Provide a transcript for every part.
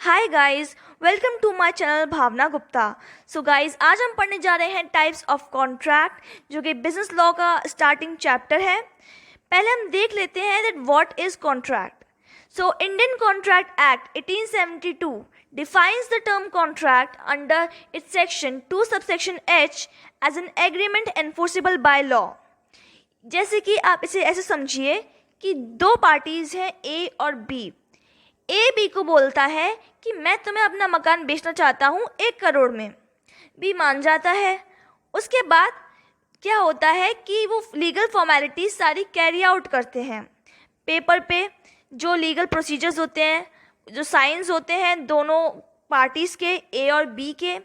Hi guys, welcome to my channel Bhavna Gupta. So guys, आज हम पढ़ने जा रहे हैं टाइप्स ऑफ कॉन्ट्रैक्ट, जो कि बिजनेस लॉ का स्टार्टिंग चैप्टर है। पहले हम देख लेते हैं that what is contract. So Indian contract act 1872 defines the term contract under its section 2 subsection H as an agreement enforceable by law। जैसे कि आप इसे ऐसे समझिए कि दो पार्टीज हैं ए और बी। ए बी को बोलता है कि मैं तुम्हें अपना मकान बेचना चाहता हूँ 1 करोड़ में। बी मान जाता है। उसके बाद क्या होता है कि वो लीगल फॉर्मेलिटीज सारी कैरी आउट करते हैं। पेपर पे जो लीगल प्रोसीजर्स होते हैं, जो साइंस होते हैं दोनों पार्टीज़ के, ए और बी के।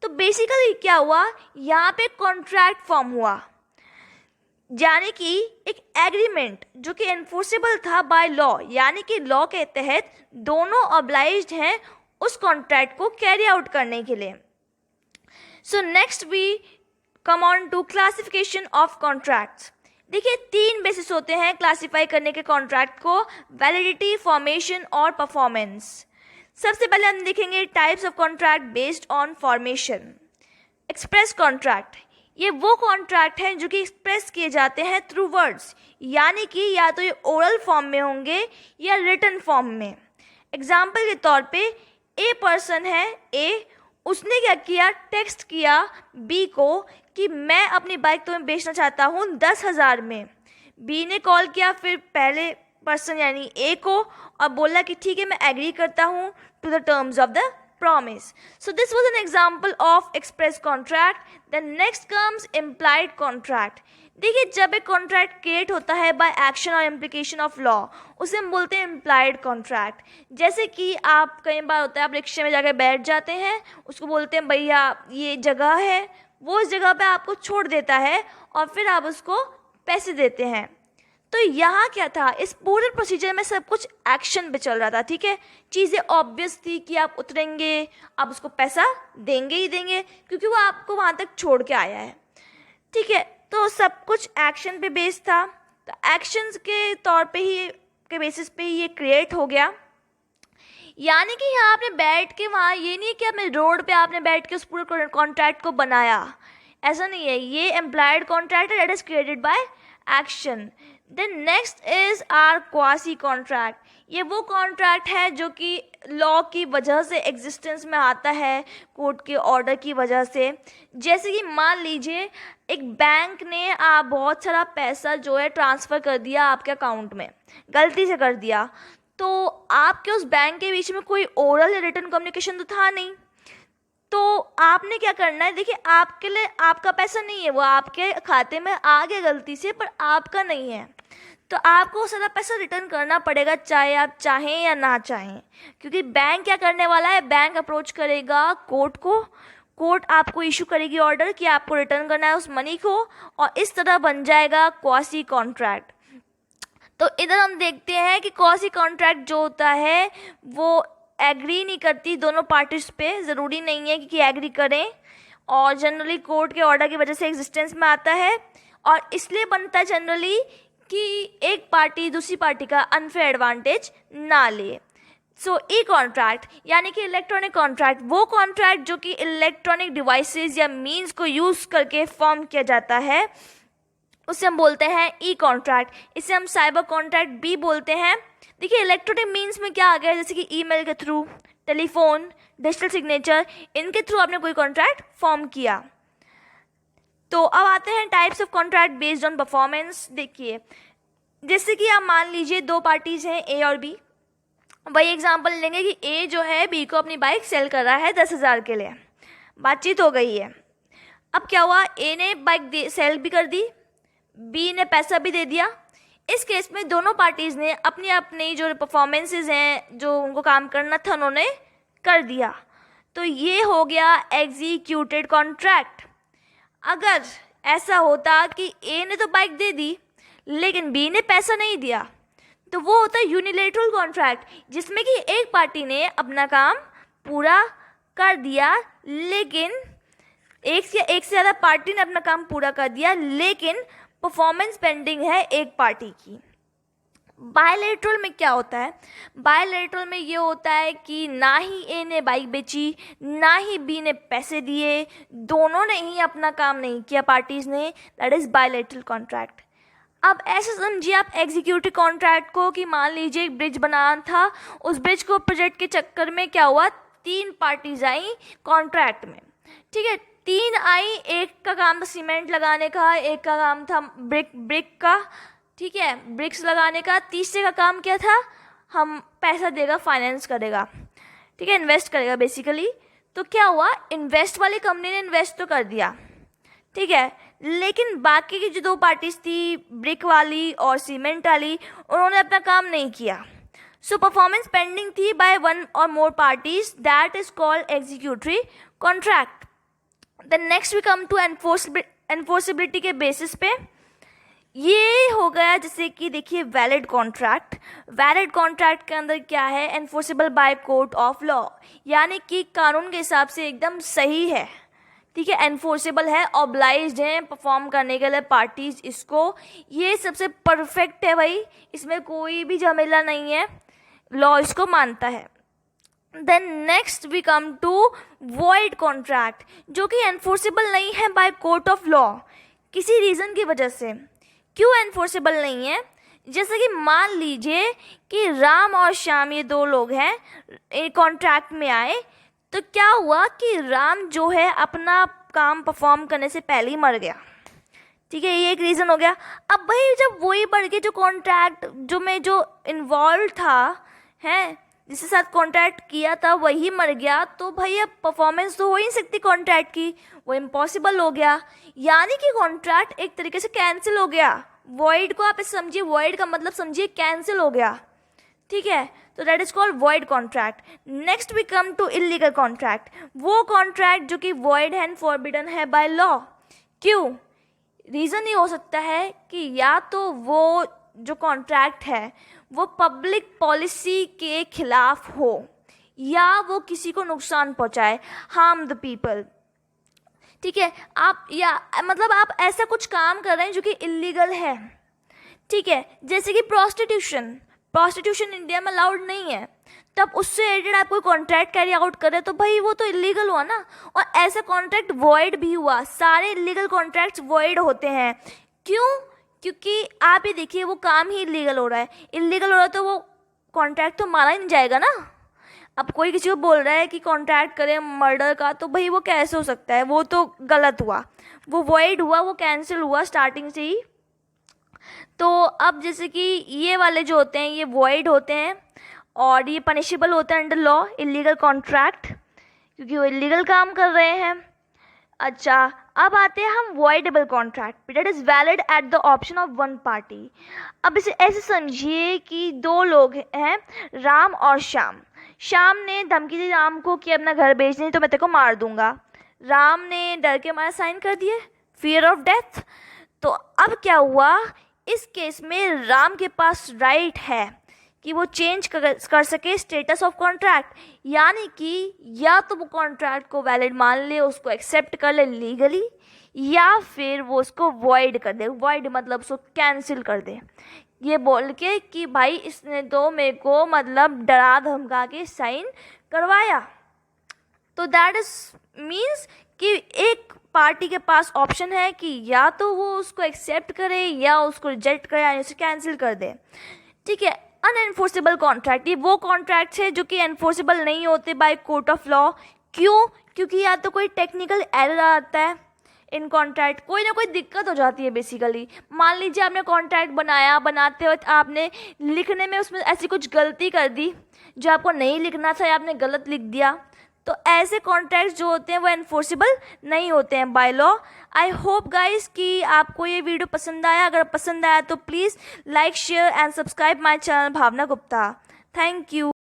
तो बेसिकली क्या हुआ, यहाँ पे कॉन्ट्रैक्ट फॉर्म हुआ, यानी कि एक एग्रीमेंट जो कि एनफोर्सेबल था बाय लॉ, यानी कि लॉ के तहत दोनों ऑब्लाइज्ड हैं उस कॉन्ट्रैक्ट को कैरी आउट करने के लिए। So next we come on to classification of contracts. देखिए, 3 बेसिस होते हैं क्लासिफाई करने के कॉन्ट्रैक्ट को: वैलिडिटी, फॉर्मेशन और परफॉर्मेंस। सबसे पहले हम देखेंगे types of contract based on formation. Express contract, ये वो कॉन्ट्रैक्ट हैं जो कि एक्सप्रेस किए जाते हैं थ्रू वर्ड्स, यानी कि या तो ये ओरल फॉर्म में होंगे या रिटन फॉर्म में। एग्जाम्पल के तौर पे ए पर्सन है ए, उसने क्या किया, टेक्स्ट किया बी को कि मैं अपनी बाइक तुम्हें बेचना चाहता हूँ 10,000 में। बी ने कॉल किया फिर पहले पर्सन यानी ए को और बोला कि ठीक है, मैं एग्री करता हूँ to the terms of the promise. So this was an example of express contract. Then next comes implied contract. देखिए, जब एक कॉन्ट्रैक्ट क्रिएट होता है बाय एक्शन और इम्प्लीकेशन ऑफ लॉ, उसे हम बोलते हैं इम्प्लाइड कॉन्ट्रैक्ट। जैसे कि आप कई बार होता है आप रिक्शे में जाकर बैठ जाते हैं, उसको बोलते हैं भैया ये जगह है, वो इस जगह पे आपको छोड़ देता है और फिर आप उसको पैसे देते हैं। तो यहाँ क्या था, इस पूरे प्रोसीजर में सब कुछ एक्शन पे चल रहा था। ठीक है, चीज़ें ऑब्वियस थी कि आप उतरेंगे, आप उसको पैसा देंगे ही देंगे क्योंकि वो आपको वहाँ तक छोड़ के आया है। ठीक है, तो सब कुछ एक्शन पे बेस्ड था। तो एक्शंस के तौर पे ही के बेसिस पे ही ये क्रिएट हो गया। यानी कि यहाँ आपने बैठ के वहाँ, ये नहीं कि आपने रोड पे आपने बैठ के उस पूरे कॉन्ट्रैक्ट को बनाया, ऐसा नहीं है। ये एम्प्लॉयड कॉन्ट्रैक्ट है that is created by action. Then next is are quasi contract. ये वो कॉन्ट्रैक्ट है जो कि लॉ की वजह से एग्जिस्टेंस में आता है, कोर्ट के ऑर्डर की वजह से। जैसे कि मान लीजिए एक बैंक ने बहुत सारा पैसा जो है ट्रांसफ़र कर दिया आपके अकाउंट में, गलती से कर दिया, तो आपके उस बैंक के बीच में कोई ओरल या रिटन कम्युनिकेशन तो था नहीं। तो आपने क्या करना है, देखिए आपके लिए आपका पैसा नहीं है, वो आपके खाते में आ गया गलती से, पर आपका नहीं है। तो आपको सारा पैसा रिटर्न करना पड़ेगा, चाहे आप चाहें या ना चाहें, क्योंकि बैंक क्या करने वाला है, बैंक अप्रोच करेगा कोर्ट को, कोर्ट आपको इशू करेगी ऑर्डर कि आपको रिटर्न करना है उस मनी को, और इस तरह बन जाएगा क्वासी कॉन्ट्रैक्ट। तो इधर हम देखते हैं कि क्वासी कॉन्ट्रैक्ट जो होता है वो एग्री नहीं करती दोनों पार्टीज पे, ज़रूरी नहीं है कि एग्री करें, और जनरली कोर्ट के ऑर्डर की वजह से एग्जिस्टेंस में आता है, और इसलिए बनता है जनरली कि एक पार्टी दूसरी पार्टी का अनफेयर एडवांटेज ना ले। सो ई कॉन्ट्रैक्ट यानी कि इलेक्ट्रॉनिक कॉन्ट्रैक्ट, वो कॉन्ट्रैक्ट जो कि इलेक्ट्रॉनिक डिवाइसेस या मीन्स को यूज़ करके फॉर्म किया जाता है, उसे हम बोलते हैं ई कॉन्ट्रैक्ट। इसे हम साइबर कॉन्ट्रैक्ट भी बोलते हैं। देखिए, इलेक्ट्रॉनिक मीन्स में क्या आ गया, जैसे कि ईमेल के थ्रू, टेलीफोन, डिजिटल सिग्नेचर, इनके थ्रू आपने कोई कॉन्ट्रैक्ट फॉर्म किया। तो अब आते हैं types of contract based on performance. देखिए, जैसे कि आप मान लीजिए दो पार्टीज हैं ए और बी। वही एग्जांपल लेंगे कि ए जो है बी को अपनी बाइक सेल कर रहा है 10,000 के लिए। बातचीत हो गई है। अब क्या हुआ, ए ने बाइक सेल भी कर दी, बी ने पैसा भी दे दिया। इस केस में दोनों पार्टीज़ ने अपनी अपनी जो परफॉर्मेंसेज हैं, जो उनको काम करना था, उन्होंने कर दिया। तो ये हो गया एग्जीक्यूटेड कॉन्ट्रैक्ट। अगर ऐसा होता कि ए ने तो बाइक दे दी लेकिन बी ने पैसा नहीं दिया, तो वो होता है यूनिलेटरल कॉन्ट्रैक्ट, जिसमें कि एक पार्टी ने अपना काम पूरा कर दिया, लेकिन एक से ज़्यादा पार्टी ने अपना काम पूरा कर दिया, लेकिन परफॉर्मेंस पेंडिंग है एक पार्टी की। बायलैटरल में क्या होता है? बायलैटरल में ये होता है कि ना ही ए ने बाइक बेची, ना ही बी ने पैसे दिए, दोनों ने ही अपना काम नहीं किया पार्टीज ने, दैट इज़ बायलैटरल कॉन्ट्रैक्ट। अब ऐसे समझिए आप एग्जीक्यूटिव कॉन्ट्रैक्ट को कि मान लीजिए एक ब्रिज बनाना था, उस ब्रिज को प्रोजेक्ट के चक्कर में क्या हुआ, 3 पार्टीज आई कॉन्ट्रैक्ट में, ठीक है, 3 आई, एक का काम था सीमेंट लगाने का, एक का काम था ब्रिक का, ठीक है, ब्रिक्स लगाने का, तीसरे का काम क्या था, हम पैसा देगा, फाइनेंस करेगा, ठीक है, इन्वेस्ट करेगा बेसिकली। तो क्या हुआ, इन्वेस्ट वाली कंपनी ने इन्वेस्ट तो कर दिया, ठीक है, लेकिन बाकी की जो 2 पार्टीज थी, ब्रिक वाली और सीमेंट वाली, उन्होंने अपना काम नहीं किया। सो परफॉर्मेंस पेंडिंग थी बाय 1 और more parties, that is called executory contract. Then next we come to enforceability के बेसिस पे ये हो गया, जैसे कि देखिए वैलिड कॉन्ट्रैक्ट। वैलिड कॉन्ट्रैक्ट के अंदर क्या है, enforceable bye court of law, यानी कि कानून के हिसाब से एकदम सही है, ठीक है, एनफोर्सेबल है, ऑब्लाइज्ड है परफॉर्म करने के लिए पार्टीज इसको, ये सबसे परफेक्ट है भाई, इसमें कोई भी झमेला नहीं है, लॉ इसको मानता है। Then next we come to void contract, जो कि एनफोर्सेबल नहीं है बाय कोर्ट ऑफ लॉ किसी रीज़न की वजह से। क्यों एनफोर्सेबल नहीं है? जैसे कि मान लीजिए कि राम और श्याम ये 2 लोग हैं, एक कॉन्ट्रैक्ट में आए, तो क्या हुआ कि राम जो है अपना काम परफॉर्म करने से पहले ही मर गया, ठीक है, ये एक रीज़न हो गया। अब भाई जब वही बढ़ के जो कॉन्ट्रैक्ट जो इन्वॉल्व था हैं, जिसके साथ कॉन्ट्रैक्ट किया था, वही मर गया, तो भाई अब परफॉर्मेंस तो हो ही नहीं सकती कॉन्ट्रैक्ट की, वो इम्पॉसिबल हो गया, यानी कि कॉन्ट्रैक्ट एक तरीके से कैंसिल हो गया। वॉइड को आप ऐसे समझिए, वॉइड का मतलब समझिए कैंसिल हो गया, ठीक है, तो that is called void contract. Next we come to illegal contract, वो कॉन्ट्रैक्ट जो कि वॉइड एंड फॉरबिडन है बाय लॉ। क्यों? रीज़न ये हो सकता है कि या तो वो जो कॉन्ट्रैक्ट है वो पब्लिक पॉलिसी के खिलाफ हो, या वो किसी को नुकसान पहुंचाए, हार्म द पीपल, ठीक है, आप या मतलब आप ऐसा कुछ काम कर रहे हैं जो कि इलीगल है, ठीक है, जैसे कि प्रोस्टिट्यूशन इंडिया में अलाउड नहीं है, तब उससे रिलेटेड आप कोई कॉन्ट्रैक्ट कैरी आउट करें तो भाई वो तो इलीगल हुआ ना, और ऐसा कॉन्ट्रैक्ट वॉइड भी हुआ। सारे इलीगल कॉन्ट्रैक्ट्स वॉइड होते हैं। क्यों? क्योंकि आप ये देखिए वो काम ही इलीगल हो रहा है, इलीगल हो रहा है तो वो कॉन्ट्रैक्ट तो माना ही नहीं जाएगा ना। अब कोई किसी को बोल रहा है कि कॉन्ट्रैक्ट करें मर्डर का, तो भाई वो कैसे हो सकता है, वो तो गलत हुआ, वो वॉइड हुआ, वो कैंसिल हुआ स्टार्टिंग से ही। तो अब जैसे कि ये वाले जो होते हैं ये वॉइड होते हैं और ये पनिशेबल होते हैं अंडर लॉ, इलीगल कॉन्ट्रैक्ट, क्योंकि वो इलीगल काम कर रहे हैं। अच्छा, अब आते हैं हम voidable contract, that is valid at the option of 1 party. अब इसे ऐसे समझिए कि 2 लोग हैं, राम और श्याम। श्याम ने धमकी दी राम को कि अपना घर बेच नहीं तो मैं तेरे को मार दूंगा। राम ने डर के मारे साइन कर दिए, फियर ऑफ डेथ। तो अब क्या हुआ, इस केस में राम के पास राइट है कि वो चेंज कर सके स्टेटस ऑफ कॉन्ट्रैक्ट, यानी कि या तो वो कॉन्ट्रैक्ट को वैलिड मान ले, उसको एक्सेप्ट कर ले लीगली, या फिर वो उसको वॉइड कर दे। वॉइड मतलब उसको कैंसिल कर दे, ये बोल के कि भाई इसने तो मेरे को मतलब डरा धमका के साइन करवाया। तो दैट इज मीन्स कि एक पार्टी के पास ऑप्शन है कि या तो वो उसको एक्सेप्ट करे या उसको रिजेक्ट करे, यानी उसे कैंसिल कर दे, ठीक है। अनएनफोर्सेबल कॉन्ट्रैक्ट, ये वो कॉन्ट्रैक्ट है जो कि एनफोर्सेबल नहीं होते बाय कोर्ट ऑफ लॉ। क्यों? क्योंकि या तो कोई टेक्निकल एरर आता है इन कॉन्ट्रैक्ट, कोई ना कोई दिक्कत हो जाती है बेसिकली। मान लीजिए आपने कॉन्ट्रैक्ट बनाया, बनाते वक्त आपने लिखने में उसमें ऐसी कुछ गलती कर दी जो आपको नहीं लिखना था, या आपने गलत लिख दिया, तो ऐसे कॉन्ट्रैक्ट्स जो होते हैं वो एनफोर्सेबल नहीं होते हैं by law. I hope guys कि आपको ये वीडियो पसंद आया। अगर पसंद आया तो please like, share and subscribe my channel Bhavna Gupta. Thank you.